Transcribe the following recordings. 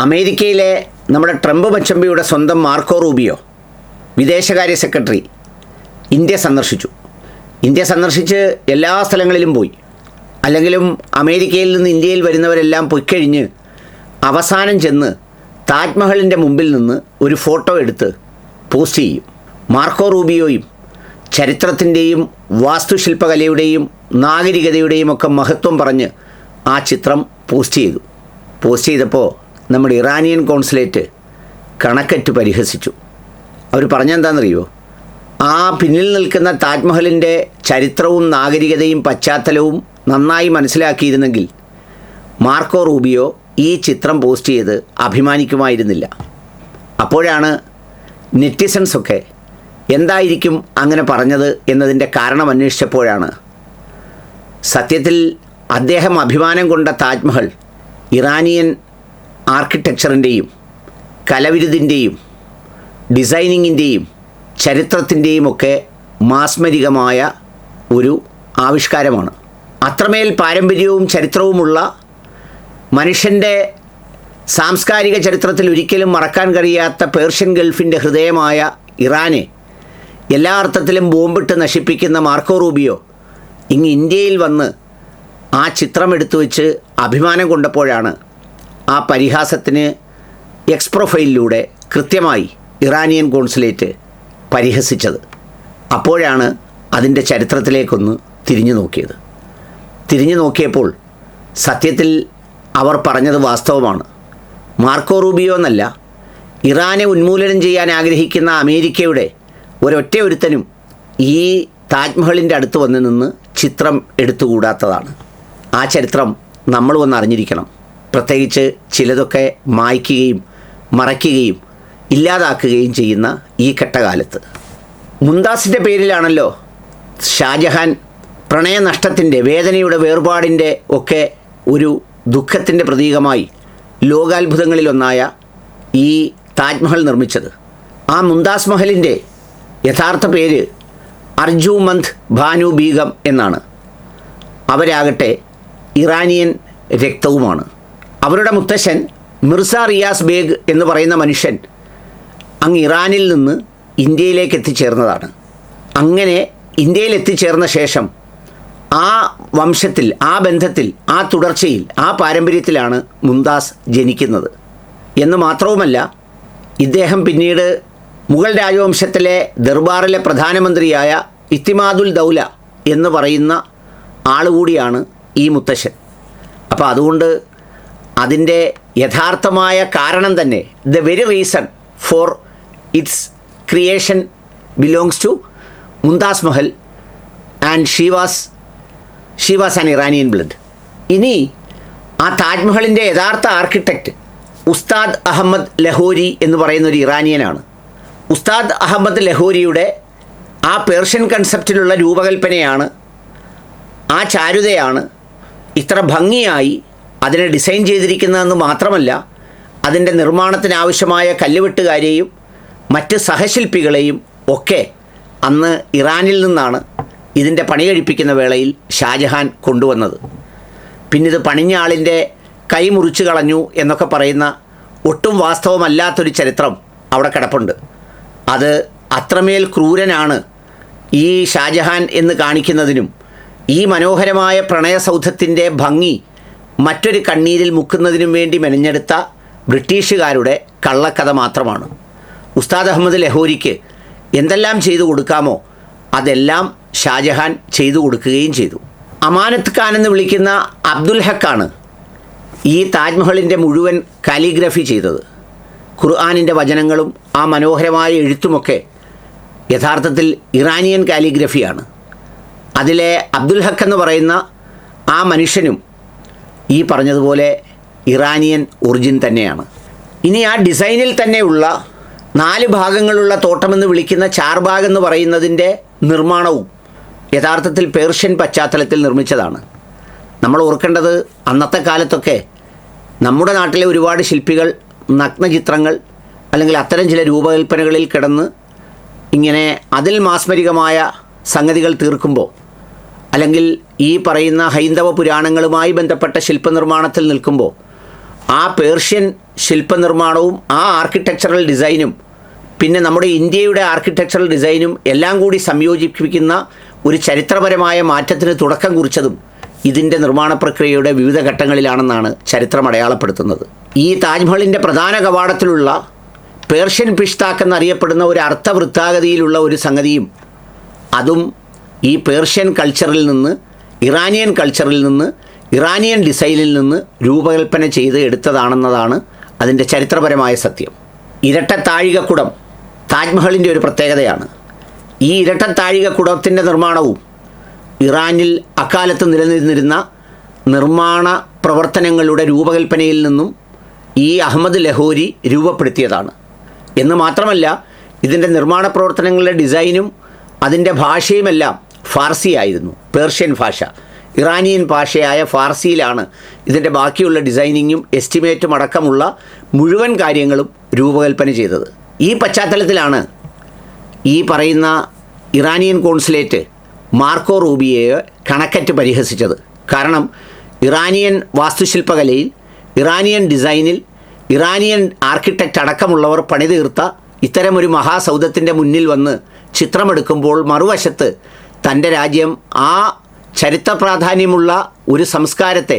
അമേരിക്കയിലെ നമ്മുടെ ട്രംപ് മച്ചമ്പിയുടെ സ്വന്തം മാർക്കോ റൂബിയോ വിദേശകാര്യ സെക്രട്ടറി ഇന്ത്യ സന്ദർശിച്ച് എല്ലാ സ്ഥലങ്ങളിലും പോയി. അല്ലെങ്കിലും അമേരിക്കയിൽ നിന്ന് ഇന്ത്യയിൽ വരുന്നവരെല്ലാം പൊയ്ക്കഴിഞ്ഞ് അവസാനം ചെന്ന് താജ്മഹലിൻ്റെ മുമ്പിൽ നിന്ന് ഒരു ഫോട്ടോ എടുത്ത് പോസ്റ്റ് ചെയ്യും. മാർക്കോ റൂബിയോയും ചരിത്രത്തിൻ്റെയും വാസ്തുശില്പകലയുടെയും നാഗരികതയുടെയും ഒക്കെ മഹത്വം പറഞ്ഞ് ആ ചിത്രം പോസ്റ്റ് ചെയ്തപ്പോൾ നമ്മുടെ ഇറാനിയൻ കോൺസുലേറ്റ് കണക്കറ്റ് പരിഹസിച്ചു. അവർ പറഞ്ഞെന്താണെന്നറിയോ? ആ പിന്നിൽ നിൽക്കുന്ന താജ്മഹലിൻ്റെ ചരിത്രവും നാഗരികതയും പശ്ചാത്തലവും നന്നായി മനസ്സിലാക്കിയിരുന്നെങ്കിൽ മാർക്കോ റൂബിയോ ഈ ചിത്രം പോസ്റ്റ് ചെയ്ത് അഭിമാനിക്കുമായിരുന്നില്ല. അപ്പോഴാണ് നെറ്റിസൺസൊക്കെ എന്തായിരിക്കും അങ്ങനെ പറഞ്ഞത് എന്നതിൻ്റെ കാരണം അന്വേഷിച്ചപ്പോഴാണ് സത്യത്തിൽ അദ്ദേഹം അഭിമാനം കൊണ്ട താജ്മഹൽ ഇറാനിയൻ ആർക്കിടെക്ചറിൻ്റെയും കലവിരുതിൻ്റെയും ഡിസൈനിങ്ങിൻ്റെയും ചരിത്രത്തിൻ്റെയും ഒക്കെ മാസ്മരികമായ ഒരു ആവിഷ്കാരമാണ്. അത്രമേൽ പാരമ്പര്യവും ചരിത്രവുമുള്ള മനുഷ്യൻ്റെ സാംസ്കാരിക ചരിത്രത്തിൽ ഒരിക്കലും മറക്കാൻ കഴിയാത്ത പേർഷ്യൻ ഗൾഫിൻ്റെ ഹൃദയമായ ഇറാനെ എല്ലാ അർത്ഥത്തിലും ബോംബിട്ട് നശിപ്പിക്കുന്ന മാർക്കോ റൂബിയോ ഇങ്ങ് ഇന്ത്യയിൽ വന്ന് ആ ചിത്രം എടുത്തു വെച്ച് അഭിമാനം കൊണ്ടപ്പോഴാണ് ആ പരിഹാസത്തിന് എക്സ് പ്രൊഫൈലിലൂടെ കൃത്യമായി ഇറാനിയൻ കോൺസുലേറ്റ് പരിഹസിച്ചത്. അപ്പോഴാണ് അതിൻ്റെ ചരിത്രത്തിലേക്കൊന്ന് തിരിഞ്ഞു നോക്കിയപ്പോൾ സത്യത്തിൽ അവർ പറഞ്ഞത് വാസ്തവമാണ്. മാർക്കോ റൂബിയോ എന്നല്ല, ഇറാനെ ഉന്മൂലനം ചെയ്യാൻ ആഗ്രഹിക്കുന്ന അമേരിക്കയുടെ ഒരുത്തനും ഈ താജ്മഹലിൻ്റെ അടുത്ത് വന്ന് നിന്ന് ചിത്രം എടുത്തുകൂടാത്തതാണ്. ആ ചരിത്രം നമ്മൾ വന്ന് അറിഞ്ഞിരിക്കണം. പ്രത്യേകിച്ച് ചിലതൊക്കെ മായ്ക്കുകയും മറയ്ക്കുകയും ഇല്ലാതാക്കുകയും ചെയ്യുന്ന ഈ ഘട്ടകാലത്ത്. മുംതാസിൻ്റെ പേരിലാണല്ലോ ഷാജഹാൻ പ്രണയനഷ്ടത്തിൻ്റെ, വേദനയുടെ, വേർപാടിൻ്റെ ഒക്കെ ഒരു ദുഃഖത്തിൻ്റെ പ്രതീകമായി ലോകാത്ഭുതങ്ങളിലൊന്നായ ഈ താജ്മഹൽ നിർമ്മിച്ചത്. ആ മുംതാസ് മഹലിൻ്റെ യഥാർത്ഥ പേര് അർജുമന്ദ് ബാനു ബീഗം എന്നാണ്. അവരാകട്ടെ ഇറാനിയൻ രക്തവുമാണ്. അവരുടെ മുത്തശ്ശൻ മിർസ റിയാസ് ബേഗ് എന്ന് പറയുന്ന മനുഷ്യൻ അങ്ങ് ഇറാനിൽ നിന്ന് ഇന്ത്യയിലേക്ക് എത്തിച്ചേർന്നതാണ്. അങ്ങനെ ഇന്ത്യയിൽ എത്തിച്ചേർന്ന ശേഷം ആ വംശത്തിൽ, ആ ബന്ധത്തിൽ, ആ തുടർച്ചയിൽ, ആ പാരമ്പര്യത്തിലാണ് മുംതാസ് ജനിക്കുന്നത് എന്ന് മാത്രവുമല്ല, ഇദ്ദേഹം പിന്നീട് മുഗൾ രാജവംശത്തിലെ ദർബാറിലെ പ്രധാനമന്ത്രിയായ ഇത്തിമാദുൽ ദൗല എന്ന് പറയുന്ന ആളുകൂടിയാണ് ഈ മുത്തശ്ശൻ. അപ്പോൾ അതുകൊണ്ട് അതിൻ്റെ യഥാർത്ഥമായ കാരണം തന്നെ, the very reason for its creation belongs to Mumtaz Mahal and she was an Iranian blood. ഇനി ആ താജ്മഹലിൻ്റെ യഥാർത്ഥ ആർക്കിടെക്റ്റ് ഉസ്താദ് അഹമ്മദ് ലഹോരി എന്ന് പറയുന്ന ഒരു ഇറാനിയനാണ്. ഉസ്താദ് അഹമ്മദ് ലഹോരിയുടെ ആ പേർഷ്യൻ കൺസെപ്റ്റിലുള്ള രൂപകൽപ്പനയാണ്, ആ ചാരുതയാണ് ഇത്ര ഭംഗിയായി അതിനെ ഡിസൈൻ ചെയ്തിരിക്കുന്നതെന്ന് മാത്രമല്ല, അതിൻ്റെ നിർമ്മാണത്തിനാവശ്യമായ കല്ലുവെട്ടുകാരെയും മറ്റ് സഹശില്പികളെയും ഒക്കെ അന്ന് ഇറാനിൽ നിന്നാണ് ഇതിൻ്റെ പണി കഴിപ്പിക്കുന്ന വേളയിൽ ഷാജഹാൻ കൊണ്ടുവന്നത്. പിന്നിത് പണിഞ്ഞ ആളിൻ്റെ കൈ മുറിച്ചു കളഞ്ഞു എന്നൊക്കെ പറയുന്ന ഒട്ടും വാസ്തവമല്ലാത്തൊരു ചരിത്രം അവിടെ കിടപ്പുണ്ട്. അത് അത്രമേൽ ക്രൂരനാണ് ഈ ഷാജഹാൻ എന്ന് കാണിക്കുന്നതിനും ഈ മനോഹരമായ പ്രണയസൗധത്തിൻ്റെ ഭംഗി മറ്റൊരു കണ്ണീരിൽ മുക്കുന്നതിനും വേണ്ടി മെനഞ്ഞെടുത്ത ബ്രിട്ടീഷുകാരുടെ കള്ളക്കഥ മാത്രമാണ്. ഉസ്താദ് അഹമ്മദ് ലഹോരിക്ക് എന്തെല്ലാം ചെയ്തു കൊടുക്കാമോ അതെല്ലാം ഷാജഹാൻ ചെയ്തു കൊടുക്കുകയും ചെയ്തു. അമാനത്ത് ഖാൻ എന്ന് വിളിക്കുന്ന അബ്ദുൽ ഹക്കാണ് ഈ താജ്മഹലിൻ്റെ മുഴുവൻ കാലിഗ്രഫി ചെയ്തത്. ഖുർആനിൻ്റെ വചനങ്ങളും ആ മനോഹരമായ എഴുത്തുമൊക്കെ യഥാർത്ഥത്തിൽ ഇറാനിയൻ കാലിഗ്രഫിയാണ്. അതിലെ അബ്ദുൽ ഹക്ക് എന്ന് പറയുന്ന ആ മനുഷ്യനും ഈ പറഞ്ഞതുപോലെ ഇറാനിയൻ ഒറിജിൻ തന്നെയാണ്. ഇനി ആ ഡിസൈനിൽ തന്നെയുള്ള 4 ഭാഗങ്ങളുള്ള തോട്ടമെന്ന് വിളിക്കുന്ന ചാർബാഗ് എന്ന് പറയുന്നതിൻ്റെ നിർമ്മാണവും യഥാർത്ഥത്തിൽ പേർഷ്യൻ പശ്ചാത്തലത്തിൽ നിർമ്മിച്ചതാണ്. നമ്മൾ ഓർക്കേണ്ടത്, അന്നത്തെ കാലത്തൊക്കെ നമ്മുടെ നാട്ടിലെ ഒരുപാട് ശില്പികൾ നഗ്നചിത്രങ്ങൾ അല്ലെങ്കിൽ അത്തരം ചില രൂപകൽപ്പനകളിൽ കിടന്ന് ഇങ്ങനെ അതിൽ മാസ്മരികമായ സംഗതികൾ തീർക്കുമ്പോൾ, അല്ലെങ്കിൽ ഈ പറയുന്ന ഹൈന്ദവ പുരാണങ്ങളുമായി ബന്ധപ്പെട്ട ശില്പനിർമ്മാണത്തിൽ നിൽക്കുമ്പോൾ ആ പേർഷ്യൻ ശില്പനിർമ്മാണവും ആ ആർക്കിടെക്ചറൽ ഡിസൈനും പിന്നെ നമ്മുടെ ഇന്ത്യയുടെ ആർക്കിടെക്ചറൽ ഡിസൈനും എല്ലാം കൂടി സംയോജിപ്പിക്കുന്ന ഒരു ചരിത്രപരമായ മാറ്റത്തിന് തുടക്കം കുറിച്ചതും ഇതിൻ്റെ നിർമ്മാണ പ്രക്രിയയുടെ വിവിധ ഘട്ടങ്ങളിലാണെന്നാണ് ചരിത്രം അടയാളപ്പെടുത്തുന്നത്. ഈ താജ്മഹലിൻ്റെ പ്രധാന കവാടത്തിലുള്ള പേർഷ്യൻ പിഷ്താക്ക് എന്നറിയപ്പെടുന്ന ഒരു അർത്ഥവൃത്താകൃതിയിലുള്ള ഒരു സംഗതിയും അതും ഈ പേർഷ്യൻ കൾച്ചറിൽ നിന്ന് ഇറാനിയൻ കൾച്ചറിൽ നിന്ന് ഇറാനിയൻ ഡിസൈനിൽ നിന്ന് രൂപകൽപ്പന ചെയ്ത് എടുത്തതാണെന്നതാണ് അതിൻ്റെ ചരിത്രപരമായ സത്യം. ഇരട്ട താഴികക്കുടം താജ്മഹലിൻ്റെ ഒരു പ്രത്യേകതയാണ്. ഈ ഇരട്ട താഴികക്കുടത്തിൻ്റെ നിർമ്മാണവും ഇറാനിൽ അക്കാലത്ത് നിലനിന്നിരുന്ന നിർമ്മാണ പ്രവർത്തനങ്ങളുടെ രൂപകൽപ്പനയിൽ നിന്നും ഈ അഹമ്മദ് ലഹോരി രൂപപ്പെടുത്തിയതാണ് എന്ന് മാത്രമല്ല, ഇതിൻ്റെ നിർമ്മാണ പ്രവർത്തനങ്ങളുടെ ഡിസൈനും അതിൻ്റെ ഭാഷയുമെല്ലാം ഫാർസി ആയിരുന്നു. പേർഷ്യൻ ഭാഷ, ഇറാനിയൻ ഭാഷയായ ഫാർസിയിലാണ് ഇതിൻ്റെ ബാക്കിയുള്ള ഡിസൈനിങ്ങും എസ്റ്റിമേറ്റും അടക്കമുള്ള മുഴുവൻ കാര്യങ്ങളും രൂപകൽപ്പന ചെയ്തത്. ഈ പശ്ചാത്തലത്തിലാണ് ഈ പറയുന്ന ഇറാനിയൻ കോൺസുലേറ്റ് മാർക്കോ റൂബിയോയെ കണക്കറ്റ് പരിഹസിച്ചത്. കാരണം ഇറാനിയൻ വാസ്തുശില്പകലയിൽ, ഇറാനിയൻ ഡിസൈനിൽ, ഇറാനിയൻ ആർക്കിടെക്റ്റ് അടക്കമുള്ളവർ പണിതീർത്ത ഇത്തരമൊരു മഹാസൗധത്തിൻ്റെ മുന്നിൽ വന്ന് ചിത്രമെടുക്കുമ്പോൾ മറുവശത്ത് തൻ്റെ രാജ്യം ആ ചരിത്ര പ്രാധാന്യമുള്ള ഒരു സംസ്കാരത്തെ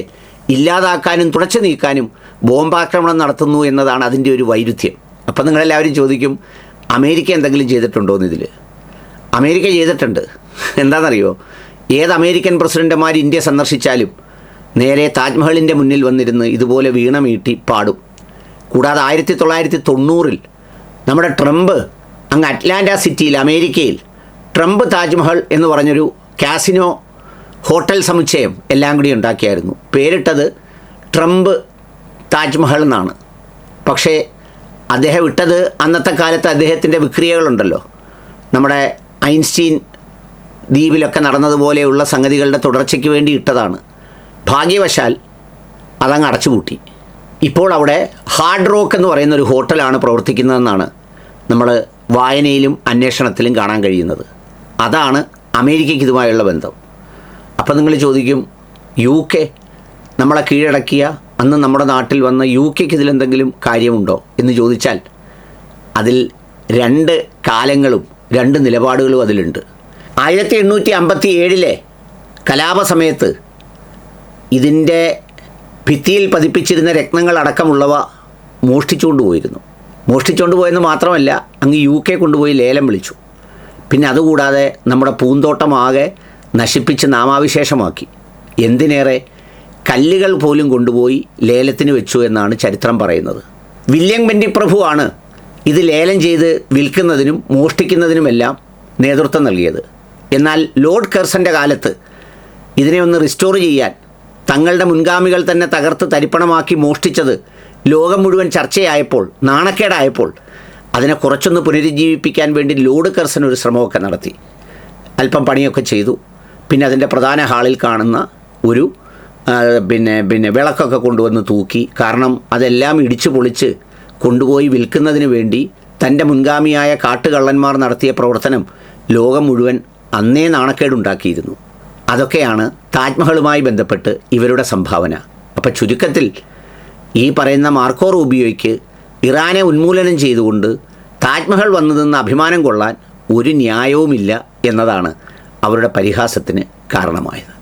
ഇല്ലാതാക്കാനും തുടച്ചു നീക്കാനും ബോംബാക്രമണം നടത്തുന്നു എന്നതാണ് അതിൻ്റെ ഒരു വൈരുദ്ധ്യം. അപ്പം നിങ്ങളെല്ലാവരും ചോദിക്കും, അമേരിക്ക എന്തെങ്കിലും ചെയ്തിട്ടുണ്ടോ എന്നിതിൽ? അമേരിക്ക ചെയ്തിട്ടുണ്ട്. എന്താണെന്നറിയോ? ഏത് അമേരിക്കൻ പ്രസിഡന്റുമാർ ഇന്ത്യ സന്ദർശിച്ചാലും നേരെ താജ്മഹലിൻ്റെ മുന്നിൽ വന്നിരുന്ന് ഇതുപോലെ വീണമീട്ടി പാടും. കൂടാതെ 1990 നമ്മുടെ ട്രംപ് അങ്ങ് അറ്റ്ലാന്റ സിറ്റിയിൽ അമേരിക്കയിൽ ട്രംപ് താജ്മഹൽ എന്ന് പറഞ്ഞൊരു കാസിനോ ഹോട്ടൽ സമുച്ചയം എല്ലാം കൂടി ഉണ്ടാക്കിയായിരുന്നു. പേരിട്ടത് ട്രംപ് താജ്മഹൽ എന്നാണ്. പക്ഷേ അദ്ദേഹം ഇട്ടത് അന്നത്തെ കാലത്ത് അദ്ദേഹത്തിൻ്റെ വിക്രിയകളുണ്ടല്ലോ, നമ്മുടെ ഐൻസ്റ്റീൻ ദ്വീപിലൊക്കെ നടന്നതുപോലെയുള്ള സംഗതികളുടെ തുടർച്ചയ്ക്ക് വേണ്ടി ഇട്ടതാണ്. ഭാഗ്യവശാൽ അതങ്ങ് അടച്ചുപൂട്ടി. ഇപ്പോൾ അവിടെ ഹാർഡ് റോക്ക് എന്ന് പറയുന്ന ഒരു ഹോട്ടലാണ് പ്രവർത്തിക്കുന്നതെന്നാണ് നമ്മൾ വായനയിലും അന്വേഷണത്തിലും കാണാൻ കഴിയുന്നത്. അതാണ് അമേരിക്കയ്ക്ക് ഇതുമായുള്ള ബന്ധം. അപ്പം നിങ്ങൾ ചോദിക്കും, യു കെ നമ്മളെ കീഴടക്കിയ അന്ന് നമ്മുടെ നാട്ടിൽ വന്ന യു കെക്ക് ഇതിലെന്തെങ്കിലും കാര്യമുണ്ടോ എന്ന് ചോദിച്ചാൽ അതിൽ രണ്ട് കാലങ്ങളും രണ്ട് നിലപാടുകളും അതിലുണ്ട്. 1857 കലാപസമയത്ത് ഇതിൻ്റെ ഭിത്തിയിൽ പതിപ്പിച്ചിരുന്ന രത്നങ്ങളടക്കമുള്ളവ മോഷ്ടിച്ചുകൊണ്ട് പോയിരുന്നു. മോഷ്ടിച്ചുകൊണ്ട് പോയെന്ന് മാത്രമല്ല, അങ്ങ് യു കെ കൊണ്ടുപോയി ലേലം വിളിച്ചു. പിന്നെ അതുകൂടാതെ നമ്മുടെ പൂന്തോട്ടമാകെ നശിപ്പിച്ച് നാമാവിശേഷമാക്കി. എന്തിനേറെ, കല്ലുകൾ പോലും കൊണ്ടുപോയി ലേലത്തിന് വെച്ചു എന്നാണ് ചരിത്രം പറയുന്നത്. വില്യം ബെന്റിക് പ്രഭുവാണ് ഇത് ലേലം ചെയ്ത് വിൽക്കുന്നതിനും മോഷ്ടിക്കുന്നതിനുമെല്ലാം നേതൃത്വം നൽകിയത്. എന്നാൽ ലോർഡ് കെർസൻ്റെ കാലത്ത് ഇതിനെ ഒന്ന് റിസ്റ്റോർ ചെയ്യാൻ തങ്ങളുടെ മുൻഗാമികൾ തന്നെ തകർത്ത് തരിപ്പണമാക്കി മോഷ്ടിച്ചത് ലോകം മുഴുവൻ ചർച്ചയായപ്പോൾ, നാണക്കേടായപ്പോൾ അതിനെ കുറച്ചൊന്ന് പുനരുജ്ജീവിപ്പിക്കാൻ വേണ്ടി ലോർഡ് കെർസൻ ഒരു ശ്രമമൊക്കെ നടത്തി. അല്പം പണിയൊക്കെ ചെയ്തു. പിന്നെ അതിൻ്റെ പ്രധാന ഹാളിൽ കാണുന്ന ഒരു പിന്നെ വിളക്കൊക്കെ കൊണ്ടുവന്ന് തൂക്കി. കാരണം അതെല്ലാം ഇടിച്ചു പൊളിച്ച് കൊണ്ടുപോയി വിൽക്കുന്നതിന് വേണ്ടി തൻ്റെ മുൻഗാമിയായ കാട്ടുകള്ളന്മാർ നടത്തിയ പ്രവർത്തനം ലോകം മുഴുവൻ അന്നേ നാണക്കേടുണ്ടാക്കിയിരുന്നു. അതൊക്കെയാണ് താജ്മഹലുമായി ബന്ധപ്പെട്ട് ഇവരുടെ സംഭാവന. അപ്പോൾ ചുരുക്കത്തിൽ ഈ പറയുന്ന മാർക്കോ റൂബിയോയ്ക്ക് ഇറാനെ ഉന്മൂലനം ചെയ്തുകൊണ്ട് താജ്മഹൽ വന്നതെന്ന് അഭിമാനം കൊള്ളാൻ ഒരു ന്യായവുമില്ല എന്നതാണ് അവരുടെ പരിഹാസത്തിന് കാരണമായത്.